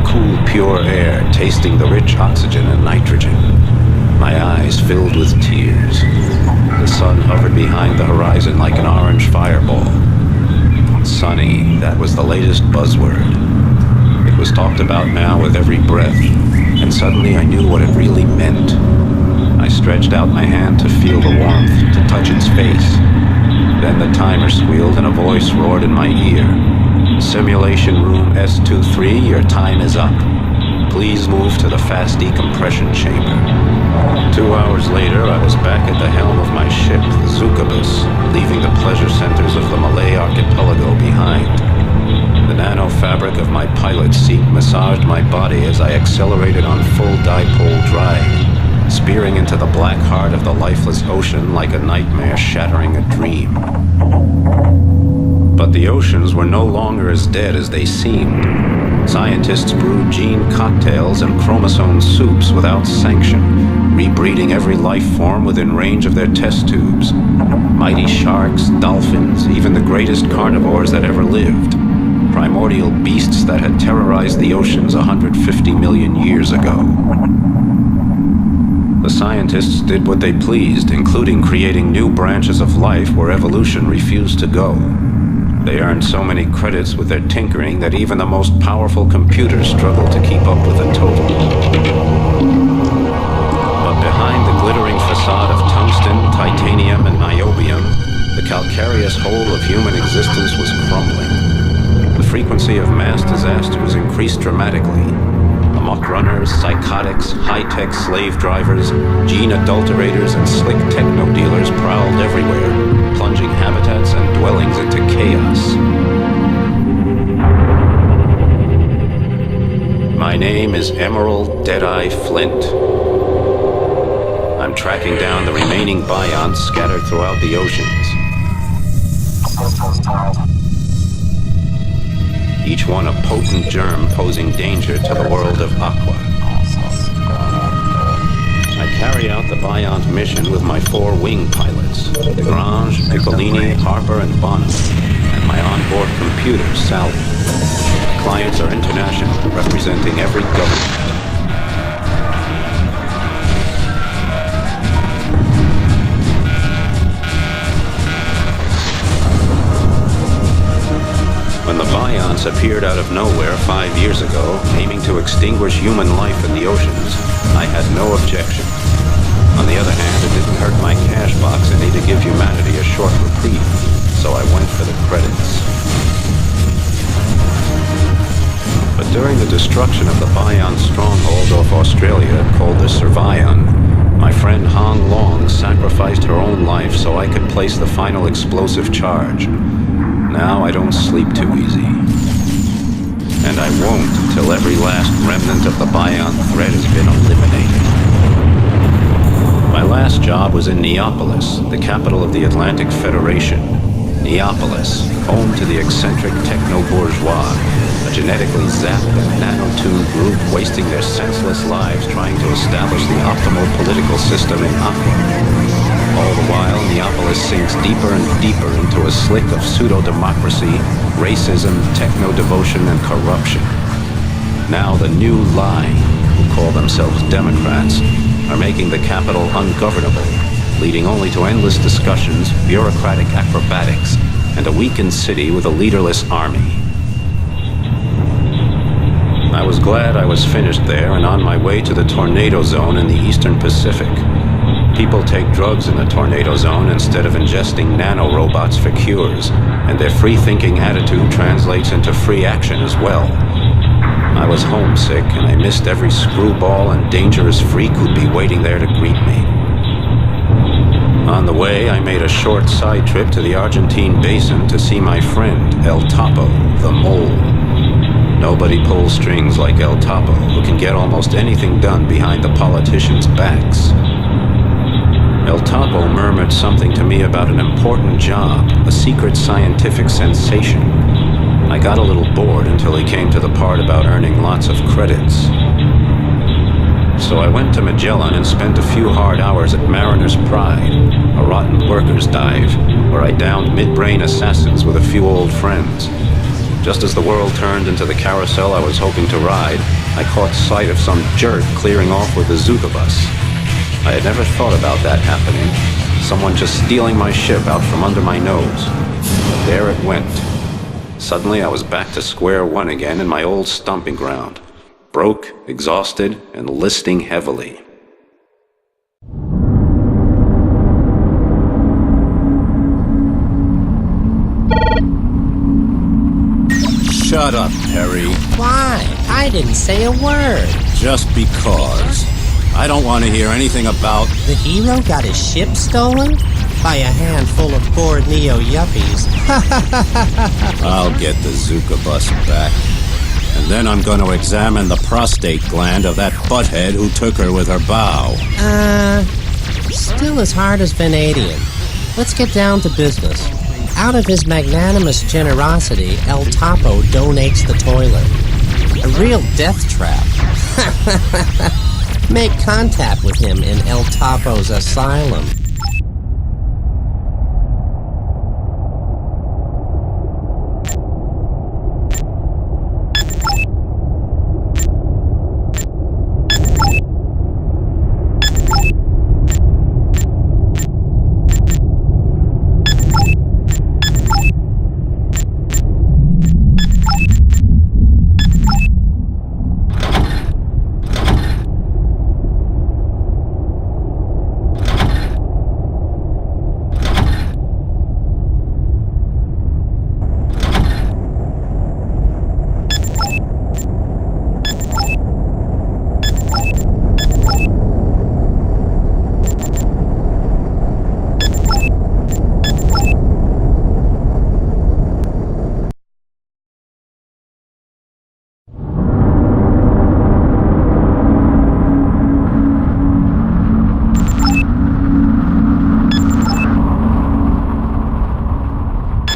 cool, pure air, tasting the rich oxygen and nitrogen. My eyes filled with tears. The sun hovered behind the horizon like an orange fireball. Sunny, that was the latest buzzword. It was talked about now with every breath, and suddenly I knew what it really meant. I stretched out my hand to feel the warmth, to touch its face. Then the timer squealed and a voice roared in my ear. Simulation room S23, your time is up. Please move to the fast decompression chamber. 2 hours later, I was back at the helm of my ship, the Zukabus, leaving the pleasure centers of the Malay archipelago behind. The nano-fabric of my pilot seat massaged my body as I accelerated on full dipole drive, spearing into the black heart of the lifeless ocean like a nightmare shattering a dream. But the oceans were no longer as dead as they seemed. Scientists brewed gene cocktails and chromosome soups without sanction, rebreeding every life form within range of their test tubes. Mighty sharks, dolphins, even the greatest carnivores that ever lived. Primordial beasts that had terrorized the oceans 150 million years ago. The scientists did what they pleased, including creating new branches of life where evolution refused to go. They earned so many credits with their tinkering that even the most powerful computers struggled to keep up with the total. But behind the glittering facade of tungsten, titanium, and niobium, the calcareous whole of human existence was crumbling. The frequency of mass disasters increased dramatically. Amok runners, psychotics, high-tech slave drivers, gene adulterators, and slick techno dealers prowled everywhere, plunging habitats and dwellings into chaos. My name is Emerald Deadeye Flint. I'm tracking down the remaining bions scattered throughout the oceans. Each one a potent germ posing danger to the world of Aqua. I carry out the Biont mission with my 4 wing pilots, Desgrange, Piccolini, Harper, and Bonham, and my onboard computer, Sally. Clients are international, representing every government. When the Bions appeared out of nowhere 5 years ago, aiming to extinguish human life in the oceans, I had no objection. On the other hand, it didn't hurt my cash box any to give humanity a short reprieve, so I went for the credits. But during the destruction of the Bion stronghold off Australia, called the Servion, my friend Hong Long sacrificed her own life so I could place the final explosive charge. Now I don't sleep too easy. And I won't till every last remnant of the Bion threat has been eliminated. My last job was in Neapolis, the capital of the Atlantic Federation. Neapolis, home to the eccentric techno-bourgeois, a genetically zapped and nanotuned group wasting their senseless lives trying to establish the optimal political system in Aqua. All the while, Neapolis sinks deeper and deeper into a slick of pseudo-democracy, racism, techno-devotion, and corruption. Now the new line, who call themselves Democrats, are making the capital ungovernable, leading only to endless discussions, bureaucratic acrobatics, and a weakened city with a leaderless army. I was glad I was finished there and on my way to the tornado zone in the Eastern Pacific. People take drugs in the tornado zone instead of ingesting nanorobots for cures, and their free-thinking attitude translates into free action as well. I was homesick, and I missed every screwball and dangerous freak who'd be waiting there to greet me. On the way, I made a short side trip to the Argentine basin to see my friend, El Topo, the Mole. Nobody pulls strings like El Topo, who can get almost anything done behind the politicians' backs. El Topo murmured something to me about an important job, a secret scientific sensation. I got a little bored until he came to the part about earning lots of credits. So I went to Magellan and spent a few hard hours at Mariner's Pride, a rotten workers' dive, where I downed mid-brain assassins with a few old friends. Just as the world turned into the carousel I was hoping to ride, I caught sight of some jerk clearing off with the Zuka bus. I had never thought about that happening. Someone just stealing my ship out from under my nose. There it went. Suddenly I was back to square one again in my old stomping ground. Broke, exhausted, and listing heavily. Shut up, Perry. Why? I didn't say a word. Just because. I don't want to hear anything about... The hero got his ship stolen? By a handful of bored neo-yuppies. I'll get the Zuka bus back. And then I'm going to examine the prostate gland of that butthead who took her with her bow. Still as hard as Vanadium. Let's get down to business. Out of his magnanimous generosity, El Topo donates the toilet. A real death trap. Make contact with him in El Topo's asylum.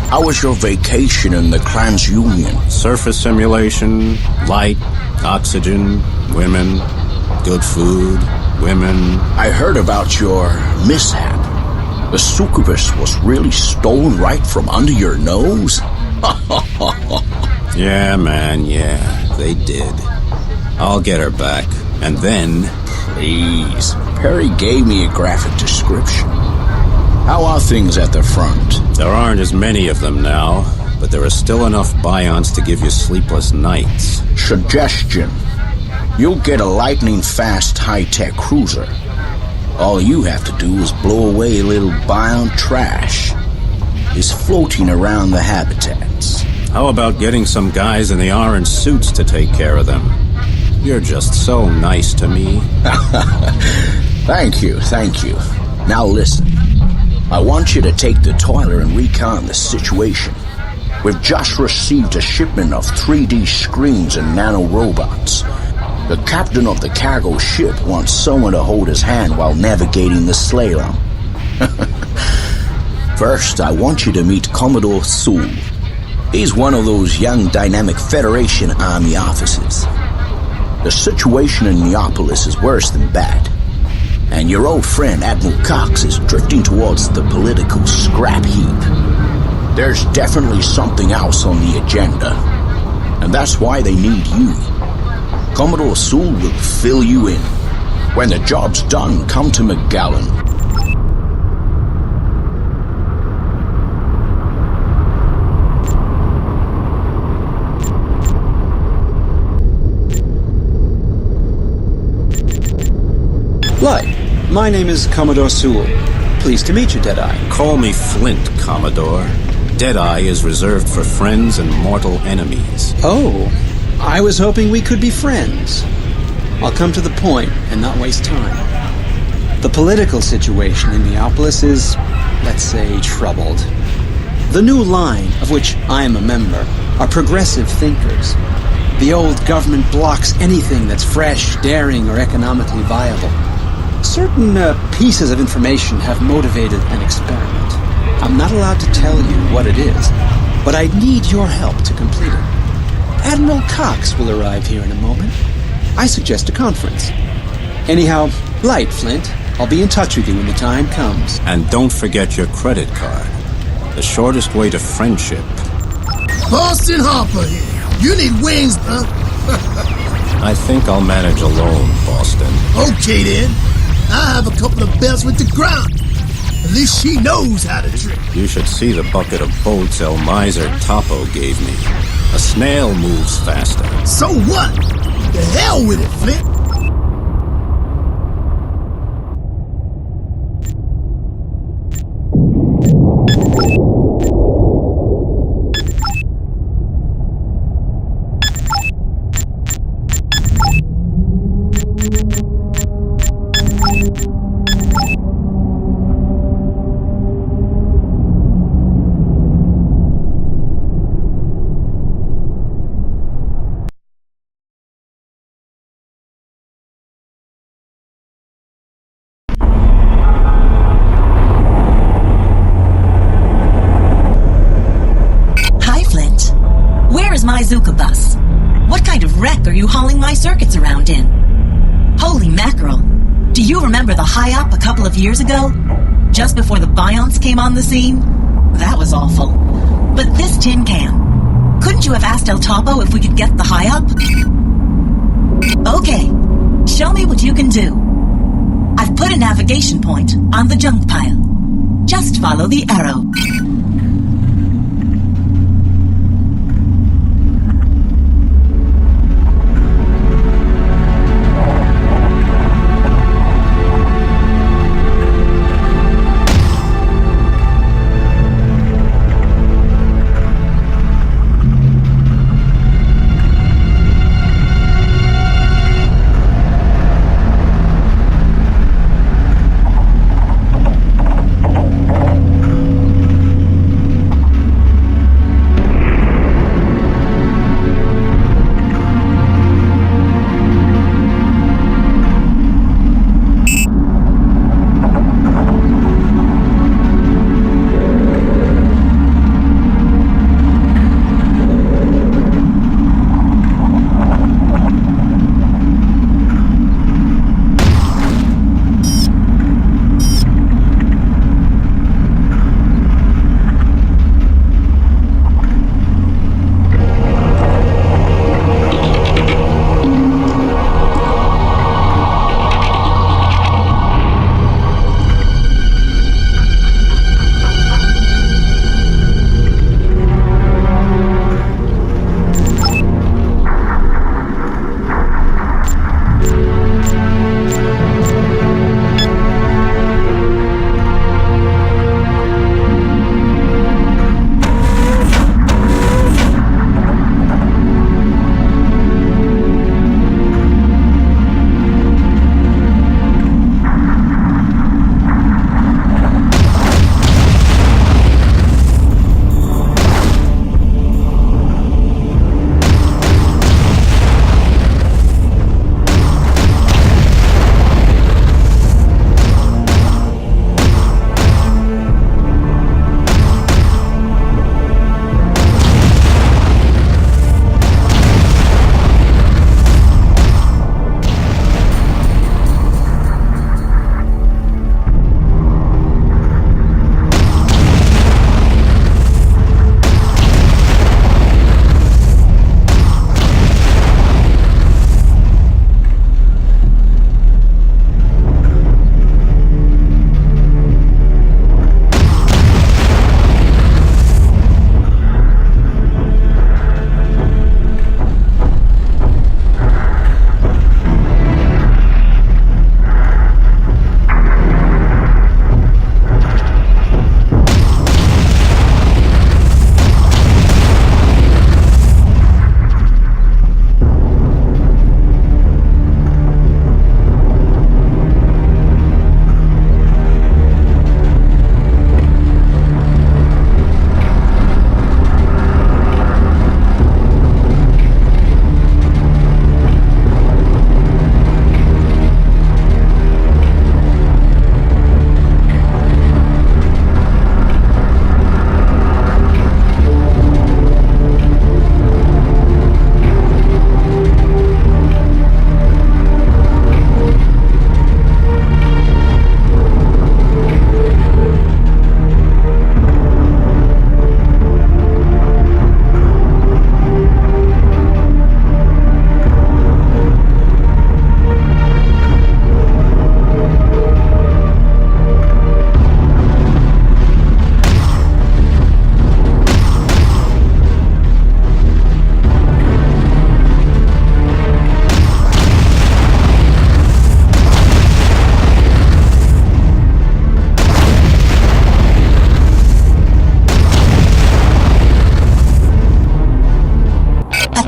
How was your vacation in the TransUnion? Surface simulation, light, oxygen, women, good food, women. I heard about your mishap. The succubus was really stolen right from under your nose? Yeah, man, yeah, they did. I'll get her back, and then... Please. Perry gave me a graphic description. How are things at the front? There aren't as many of them now, but there are still enough bions to give you sleepless nights. Suggestion. You'll get a lightning-fast high-tech cruiser. All you have to do is blow away a little bion trash. It's floating around the habitats. How about getting some guys in the orange suits to take care of them? You're just so nice to me. Thank you. Now listen. I want you to take the toiler and recount the situation. We've just received a shipment of 3D screens and nanorobots. The captain of the cargo ship wants someone to hold his hand while navigating the slalom. First, I want you to meet Commodore Sul. He's one of those young, dynamic Federation Army officers. The situation in Neopolis is worse than bad. And your old friend Admiral Cox is drifting towards the political scrap heap. There's definitely something else on the agenda, and that's why they need you. Commodore Sul will fill you in. When the job's done, come to McGowan. Light. My name is Commodore Sewell. Pleased to meet you, Deadeye. Call me Flint, Commodore. Deadeye is reserved for friends and mortal enemies. Oh, I was hoping we could be friends. I'll come to the point and not waste time. The political situation in Neopolis is, let's say, troubled. The new line, of which I am a member, are progressive thinkers. The old government blocks anything that's fresh, daring, or economically viable. Certain pieces of information have motivated an experiment. I'm not allowed to tell you what it is, but I need your help to complete it. Admiral Cox will arrive here in a moment. I suggest a conference. Anyhow, Light, Flint. I'll be in touch with you when the time comes. And don't forget your credit card. The shortest way to friendship. Boston Harper here. You need wings, huh? I think I'll manage alone, Boston. Okay then. I have a couple of belts with the ground. At least she knows how to trick. You should see the bucket of bolts El Miser Topo gave me. A snail moves faster. So what? The hell with it, Flint. My Zuka bus. What kind of wreck are you hauling my circuits around in? Holy mackerel. Do you remember the high-up a couple of years ago? Just before the Bionts came on the scene? That was awful. But this tin can. Couldn't you have asked El Topo if we could get the high-up? Okay. Show me what you can do. I've put a navigation point on the junk pile. Just follow the arrow.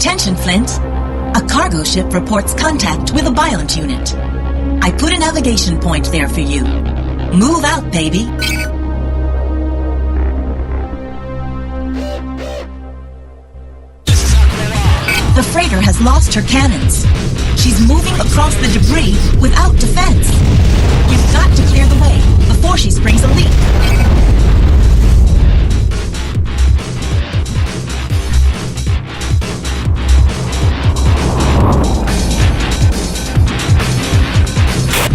Attention, Flint. A cargo ship reports contact with a Biont unit. I put a navigation point there for you. Move out, baby. The freighter has lost her cannons. She's moving across the debris without defense. You've got to clear the way before she springs a leak.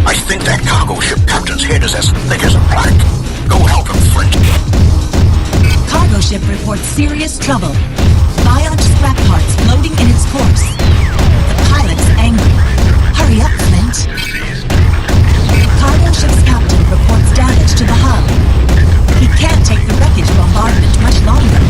I think that cargo ship captain's head is as thick as a plank. Go help him, Flint. Cargo ship reports serious trouble. Biont scrap parts floating in its course. The pilot's angry. Hurry up, Flint. Cargo ship's captain reports damage to the hull. He can't take the wreckage bombardment much longer.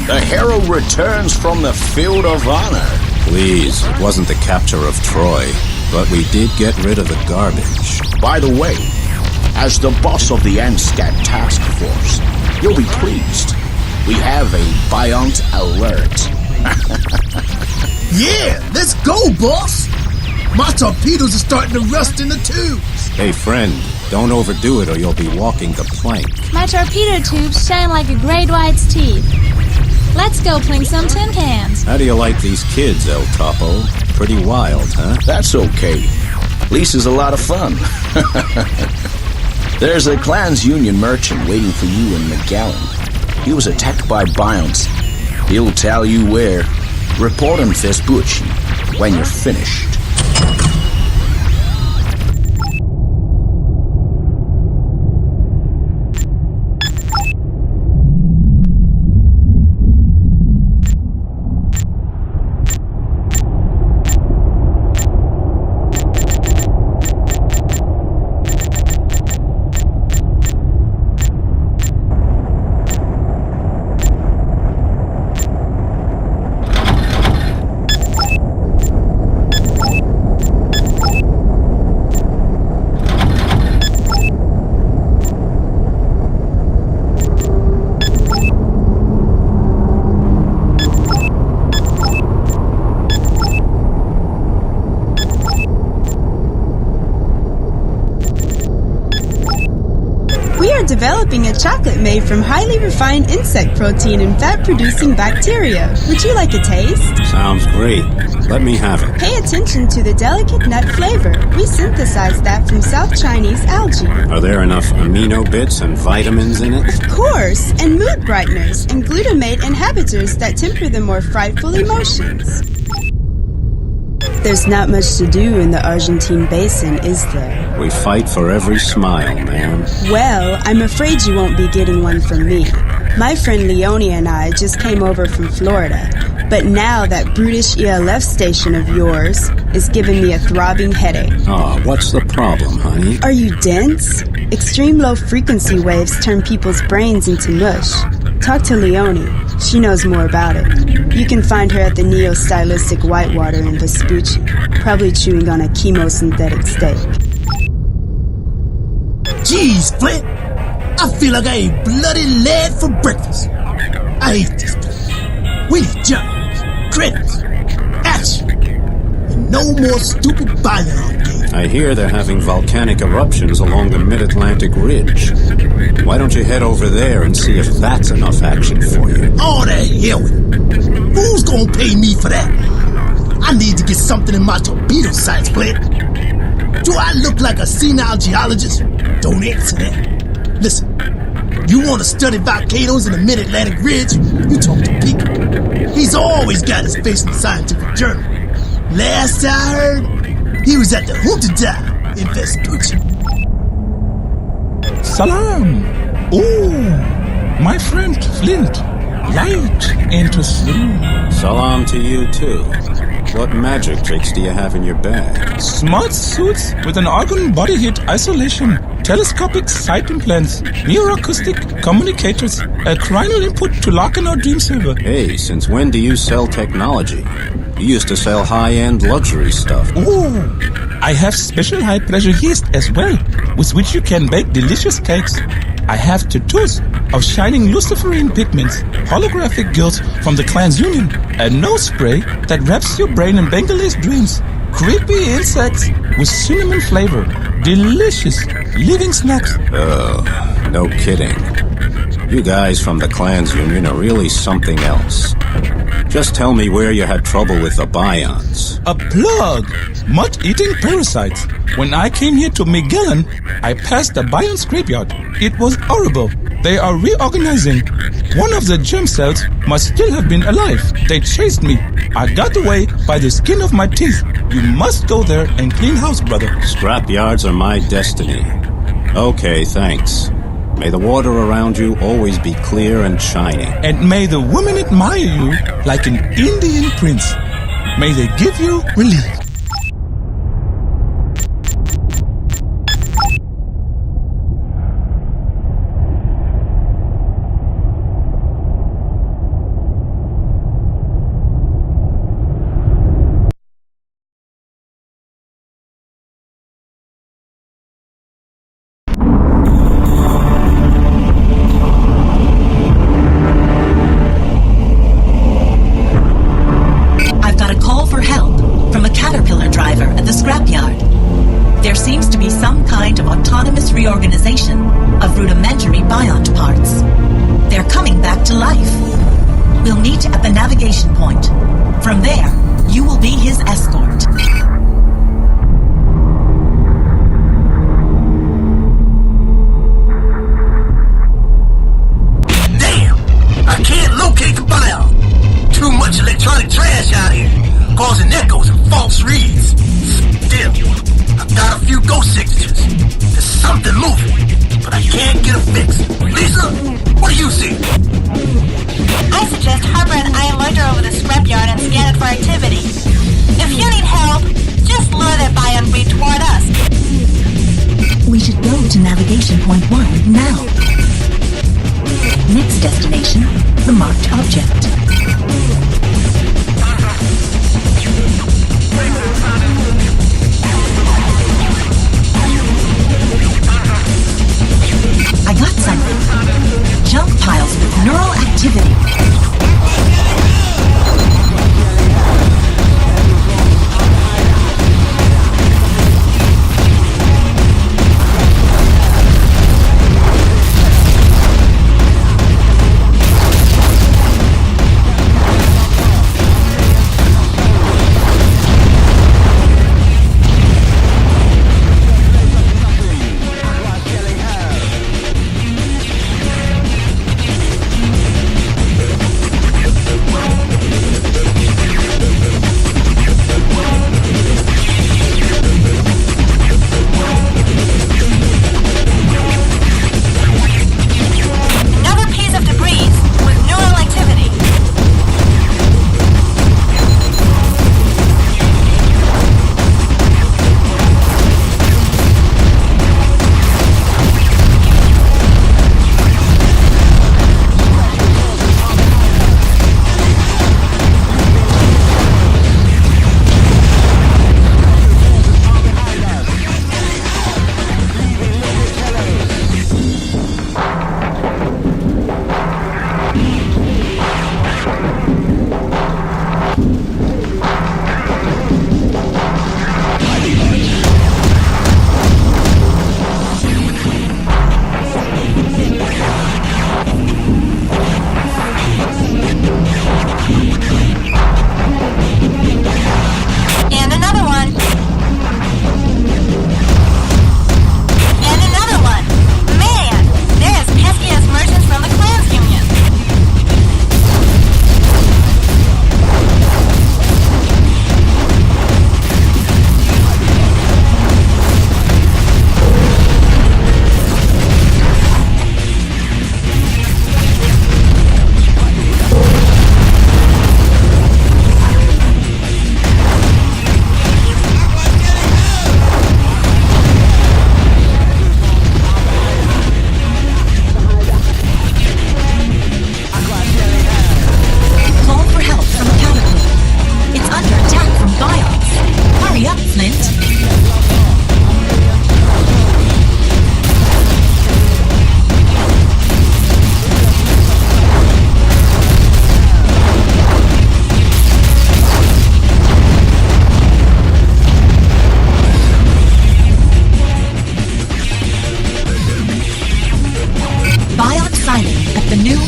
The hero returns from the field of honor. Please, it wasn't the capture of Troy, but we did get rid of the garbage. By the way, as the boss of the ANSCAT task force, you'll be pleased. We have a Biont alert. Yeah, let's go, boss! My torpedoes are starting to rust in the tubes. Hey, friend, don't overdo it or you'll be walking the plank. My torpedo tubes shine like a great white's teeth. Let's go pling some tin cans. How do you like these kids, El Topo? Pretty wild, huh? That's okay. Lisa's a lot of fun. There's a Clans Union merchant waiting for you in Magellan. He was attacked by Bions. He'll tell you where. Report on Vespucci when you're finished. Developing a chocolate made from highly refined insect protein and fat-producing bacteria. Would you like a taste? Sounds great. Let me have it. Pay attention to the delicate nut flavor. We synthesized that from South Chinese algae. Are there enough amino bits and vitamins in it? Of course, and mood brighteners and glutamate inhibitors that temper the more frightful emotions. There's not much to do in the Argentine basin, is there? We fight for every smile, man. Well, I'm afraid you won't be getting one from me. My friend Leone and I just came over from Florida, but now that brutish ELF station of yours is giving me a throbbing headache. Oh, what's the problem, honey? Are you dense? Extreme low frequency waves turn people's brains into mush. Talk to Leone. She knows more about it. You can find her at the Neo-Stylistic Whitewater in Vespucci, probably chewing on a chemosynthetic steak. Jeez, Flint! I feel like I ate bloody lead for breakfast. I hate this place. We need jobs, credits, action, and no more stupid Bion games. I hear they're having volcanic eruptions along the Mid-Atlantic Ridge. Why don't you head over there and see if that's enough action for you? All that hell with it. Who's gonna pay me for that? I need to get something in my torpedo sights, Flint. Do I look like a senile geologist? Don't answer that. Listen, you want to study volcanoes in the Mid-Atlantic Ridge? You talk to Pete. He's always got his face in the scientific journal. Last I heard, he was at the Junta Dive in Vespucci. Salam! Oh, my friend Flint. Light into sleep. Salam to you, too. What magic tricks do you have in your bag? Smart suits with an organ body heat isolation, telescopic sight implants, neuroacoustic communicators, a cranial input to lock in our dream server. Hey, since when do you sell technology? You used to sell high-end luxury stuff. Oh, I have special high-pressure yeast as well, with which you can bake delicious cakes. I have tattoos of shining luciferine pigments, holographic gills from the Clans Union, a nose spray that wraps your brain in Bengalese dreams, creepy insects with cinnamon flavor, delicious living snacks. Oh, no kidding. You guys from the Clans Union are really something else. Just tell me where you had trouble with the Bions. A plug! Mud-eating parasites. When I came here to Magellan, I passed the Bion scrapyard. It was horrible. They are reorganizing. One of the germ cells must still have been alive. They chased me. I got away by the skin of my teeth. You must go there and clean house, brother. Scrapyards are my destiny. Okay, thanks. May the water around you always be clear and shining. And may the women admire you like an Indian prince. May they give you relief. Reorganization of rudimentary biont parts. They're coming back to life. We'll meet at the navigation point. From there, you will be his escort. false reads. Still, I've got a few ghost signatures. There's something moving, but I can't get a fix. Lisa, what do you see? I suggest Harper and I loiter over the scrapyard and scan it for activity. If you need help, just lure that bion breed toward us. We should go to navigation point 1 now. Next destination, the marked object. I got something. Junk piles with neural activity.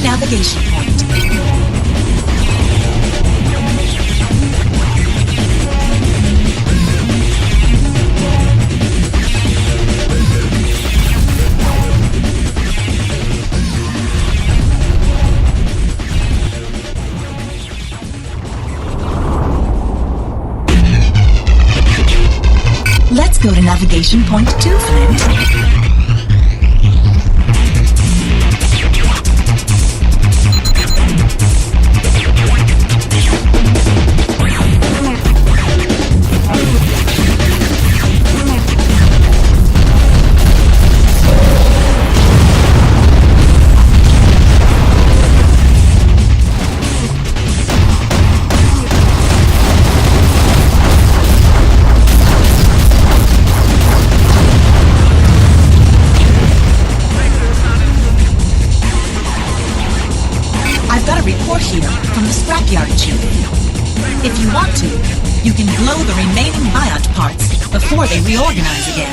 Navigation point. Let's go to navigation point 2, Flint. If you want to, you can blow the remaining biont parts before they reorganize again.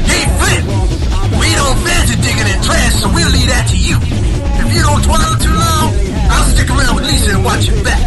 Hey, Flint! We don't fancy digging in trash, so we'll leave that to you. If you don't dwell too long, I'll stick around with Lisa and watch your back.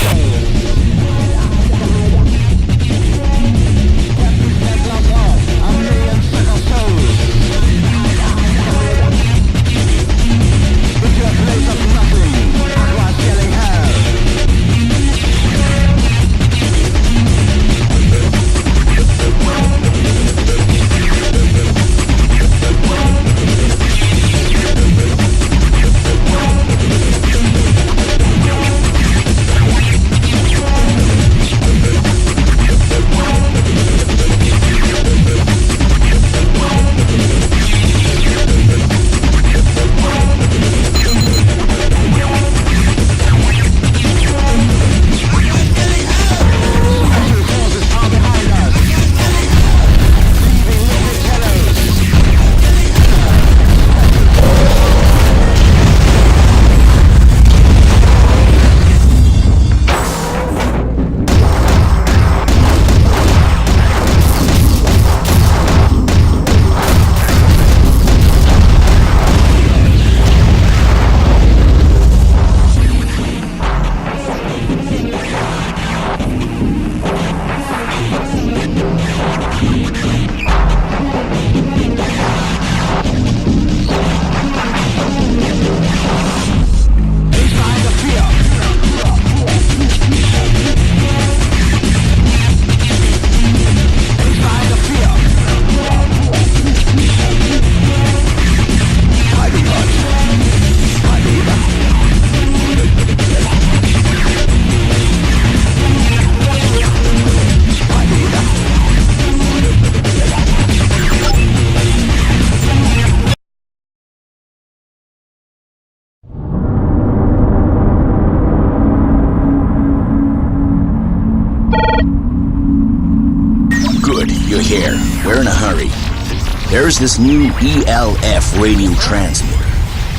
There's this new ELF radio transmitter.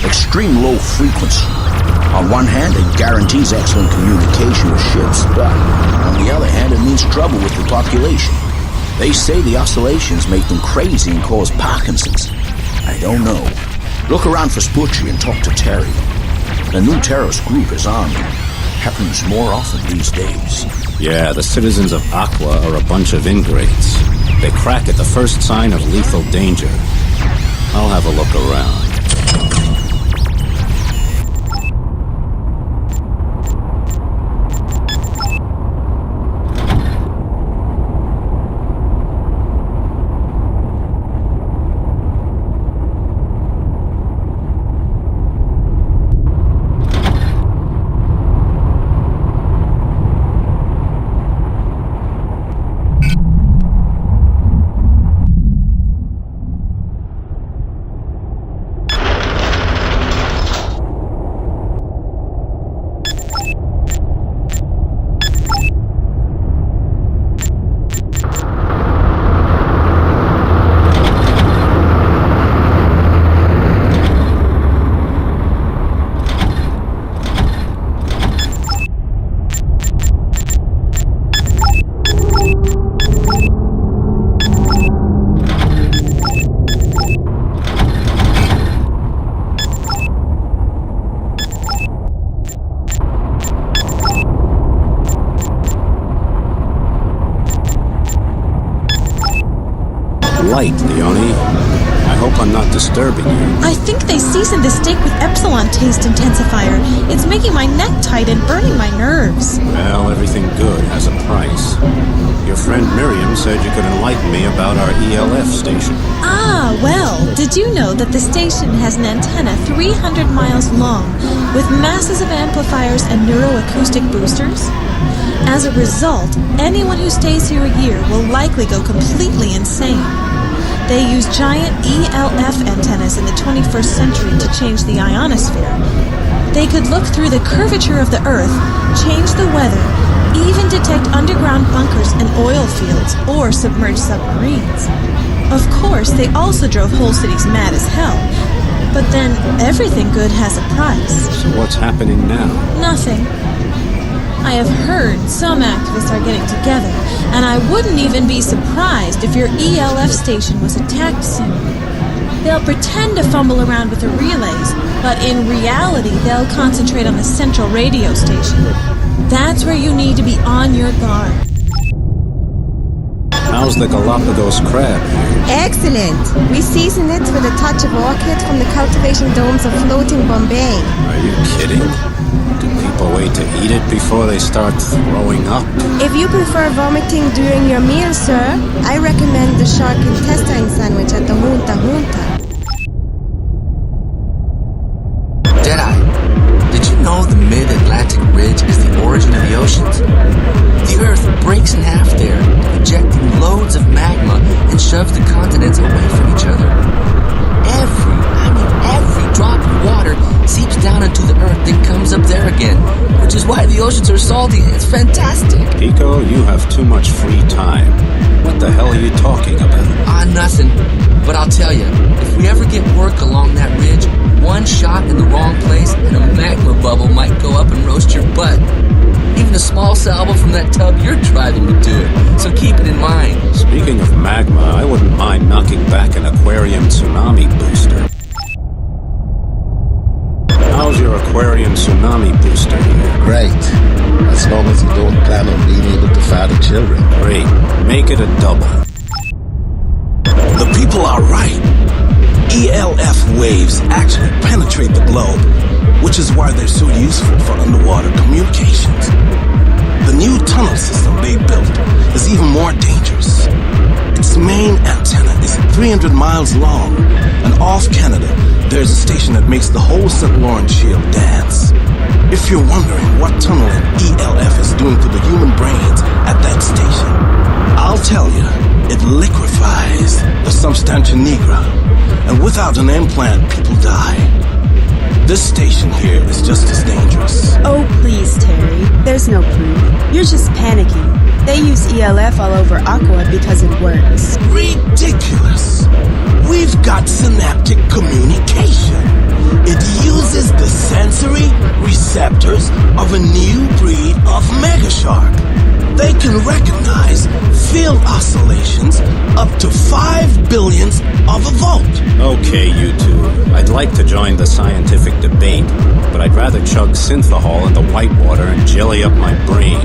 Extreme low frequency. On one hand, it guarantees excellent communication with ships, but on the other hand, it means trouble with the population. They say the oscillations make them crazy and cause Parkinson's. I don't know. Look around for Spucci and talk to Terry. The new terrorist group is armed. Happens more often these days. Yeah, the citizens of Aqua are a bunch of ingrates. They crack at the first sign of lethal danger. I'll have a look around. Light, Leone. I hope I'm not disturbing you. I think they seasoned the steak with Epsilon taste intensifier. It's making my neck tight and burning my nerves. Well, everything good has a price. Your friend Miriam said you could enlighten me about our ELF station. Ah, well, did you know that the station has an antenna 300 miles long with masses of amplifiers and neuroacoustic boosters? As a result, anyone who stays here a year will likely go completely insane. They use giant ELF antennas in the 21st century to change the ionosphere. They could look through the curvature of the Earth, change the weather, even detect underground bunkers and oil fields or submerged submarines. Of course, they also drove whole cities mad as hell. But then, everything good has a price. So what's happening now? Nothing. I have heard some activists are getting together, and I wouldn't even be surprised if your ELF station was attacked soon. They'll pretend to fumble around with the relays, but in reality, they'll concentrate on the central radio station. That's where you need to be on your guard. How's the Galapagos crab here? Excellent! We season it with a touch of orchid from the cultivation domes of floating Bombay. Are you kidding? Do people wait to eat it before they start throwing up? If you prefer vomiting during your meal, sir, I recommend the shark intestine sandwich at the Junta Junta. Deadeye, did you know the mid-Atlantic ridge is the origin of the oceans? The Earth breaks in half there, ejecting loads of magma and shoves the continents away from each other. Every drop of water seeps down into the Earth, then comes up there again, which is why the oceans are salty. It's fantastic. Pico, you have too much free time. What the hell are you talking about? Nothing. But I'll tell you, if we ever get work along that ridge, one shot in the wrong place and a magma bubble might go up and roast your butt. Even a small salvo from that tub you're driving would do it, so keep it in mind. Speaking of magma, I wouldn't mind knocking back an aquarium tsunami booster. How's your aquarium tsunami booster here? Great. As long as you don't plan on being able to father children. Great. Make it a double. The people are right. ELF waves actually penetrate the globe, which is why they're so useful for underwater communications. The new tunnel system they built is even more dangerous. Its main antenna is 300 miles long, and off Canada, there's a station that makes the whole St. Lawrence Shield dance. If you're wondering what tunneling ELF is doing to the human brains at that station, I'll tell you, it liquefies the substantia nigra, and without an implant, people die. This station here is just as dangerous. Oh, please, Terry. There's no proof. You're just panicking. They use ELF all over Aqua because it works. Ridiculous! got synaptic communication. It uses the sensory receptors of a new breed of megashark. They can recognize field oscillations up to 5 billionths of a volt. Okay, you two. I'd like to join the scientific debate, but I'd rather chug synthahol in the whitewater and jelly up my brain.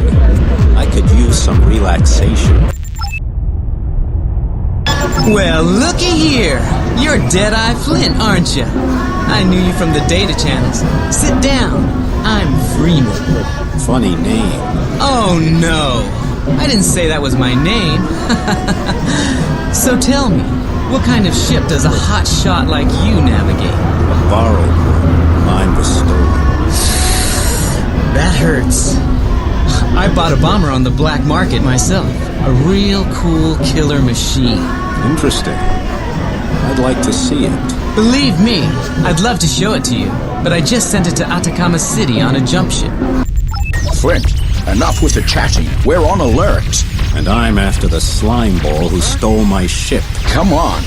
I could use some relaxation. Well, looky here. You're Deadeye Flint, aren't you? I knew you from the data channels. Sit down. I'm Freeman. Funny name. Oh, no. I didn't say that was my name. So tell me, what kind of ship does a hot shot like you navigate? A borrowed one. Mine was stolen. That hurts. I bought a bomber on the black market myself. A real cool killer machine. Interesting. I'd like to see it. Believe me, I'd love to show it to you, but I just sent it to Atacama City on a jump ship. Flint, enough with the chatting. We're on alert. And I'm after the slime ball who stole my ship. Come on.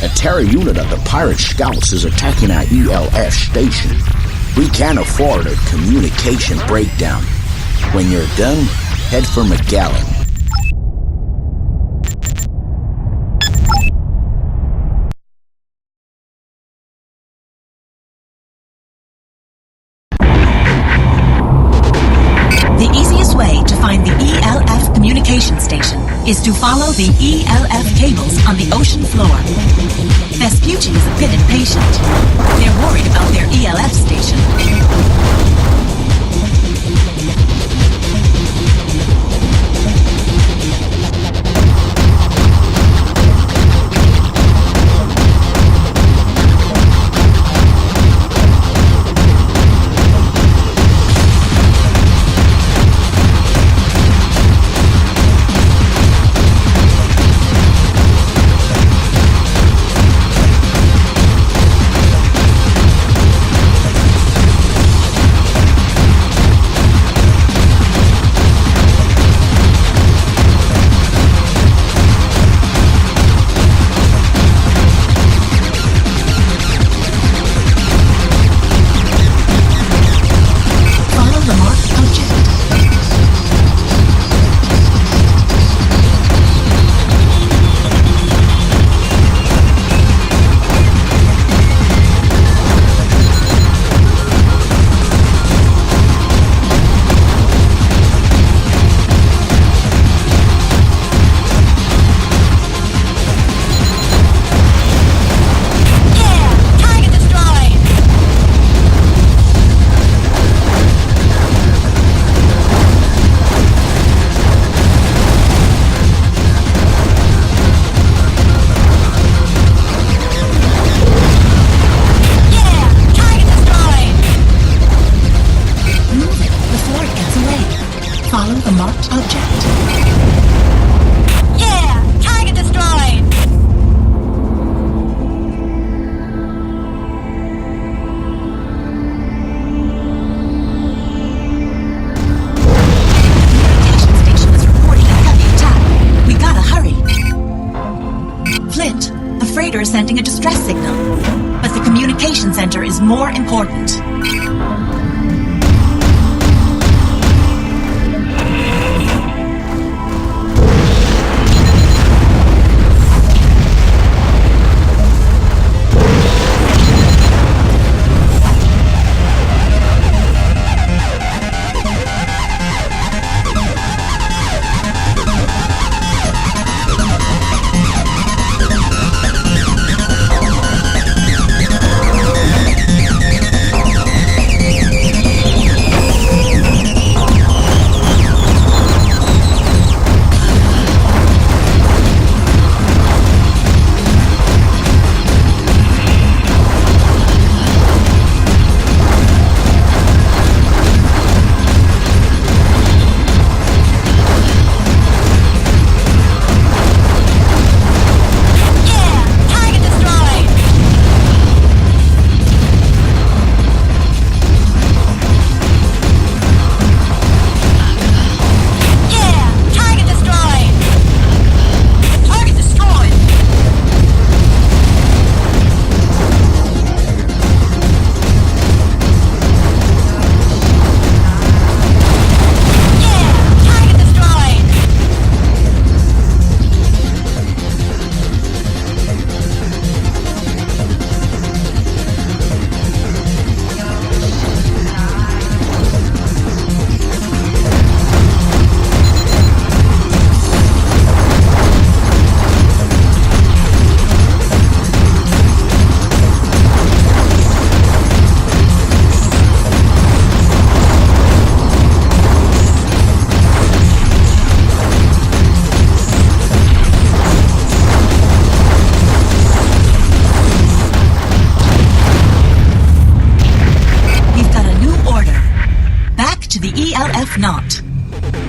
A Terra unit of the Pirate Scouts is attacking our ELF station. We can't afford a communication breakdown. When you're done, head for Magellan. The easiest way to find the ELF communication station is to follow the ELF cables on the ocean floor. Vespucci is a bit impatient. They're worried about their ELF station. Sending a distress signal, but the communication center is more important.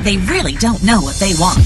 They really don't know what they want.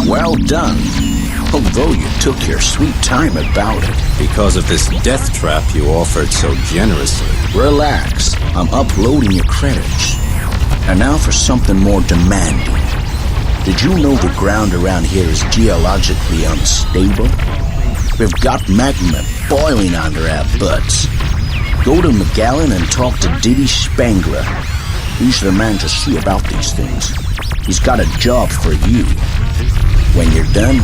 Well done. Although you took your sweet time about it. Because of this death trap you offered so generously. Relax. I'm uploading your credits. And now for something more demanding. Did you know the ground around here is geologically unstable? We've got magma boiling under our butts. Go to McAllen and talk to Diddy Spangler. He's the man to see about these things. He's got a job for you. When you're done,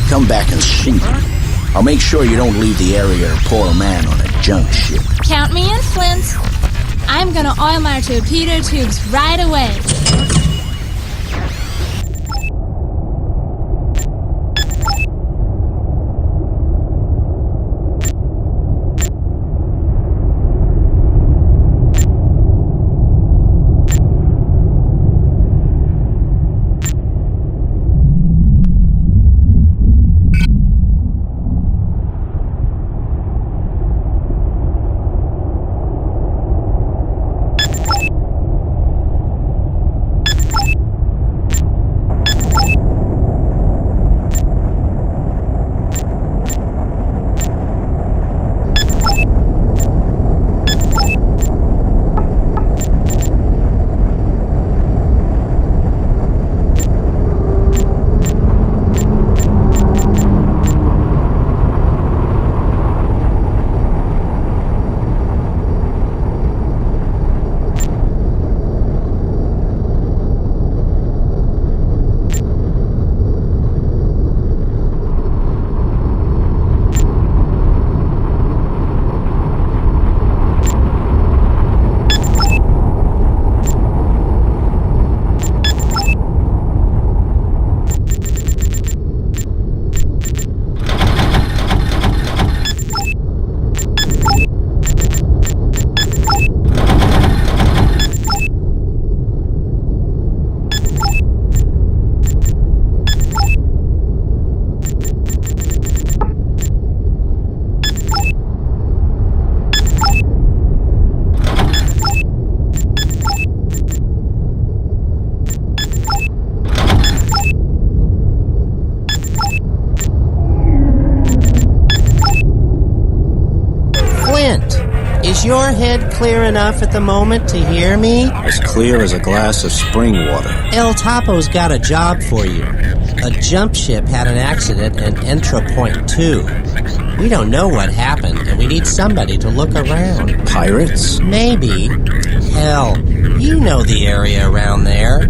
come back and see me. I'll make sure you don't leave the area or poor man on a junk ship. Count me in, Flint. I'm gonna oil my torpedo tubes right away. Is your head clear enough at the moment to hear me? As clear as a glass of spring water. El Topo's got a job for you. A jump ship had an accident in Entra Point 2. We don't know what happened, and we need somebody to look around. Pirates? Maybe. Hell, you know the area around there.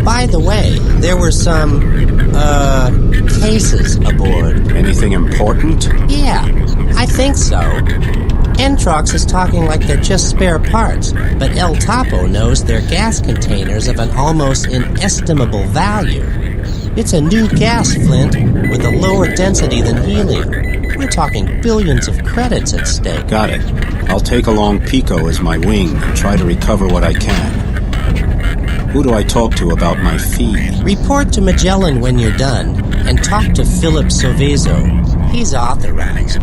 By the way, there were some, cases aboard. Anything important? Yeah, I think so. Entrox is talking like they're just spare parts, but El Topo knows they're gas containers of an almost inestimable value. It's a new gas, Flint, with a lower density than helium. We're talking billions of credits at stake. Got it. I'll take along Pico as my wing and try to recover what I can. Who do I talk to about my fee? Report to Magellan when you're done, and talk to Philip Sovezo. He's authorized.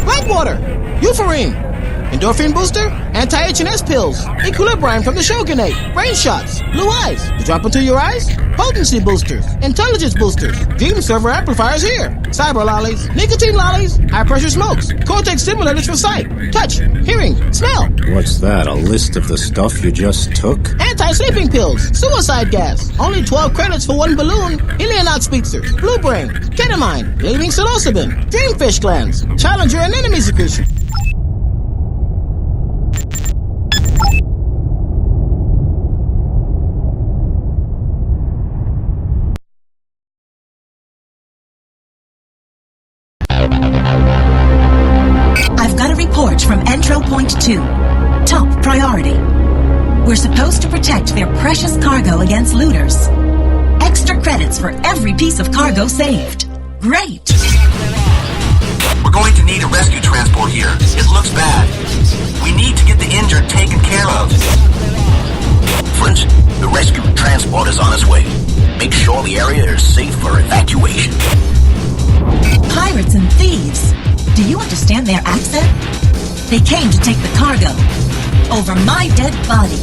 Blackwater! Euphorine! Endorphin booster? Anti-HNS pills. Equilibrium from the Shogunate. Brain shots. Blue eyes. To drop into your eyes? Potency boosters. Intelligence boosters. Dream server amplifiers here. Cyber lollies. Nicotine lollies. High pressure smokes. Cortex stimulators for sight, touch, hearing, smell. What's that, a list of the stuff you just took? Anti-sleeping pills. Suicide gas. Only 12 credits for one balloon. AquaNox speedsters. Blue brain. Ketamine. Bleeding psilocybin. Dreamfish glands. Challenger and enemy secretion. I've got a report from Entro Point 2. Top priority. We're supposed to protect their precious cargo against looters. Extra credits for every piece of cargo saved. Great! We're going to need a rescue transport here. It looks bad. We need to get the injured taken care of. Friends, the rescue transport is on its way. Make sure the area is safe for evacuation. Pirates and thieves. Do you understand their accent? They came to take the cargo. Over my dead body.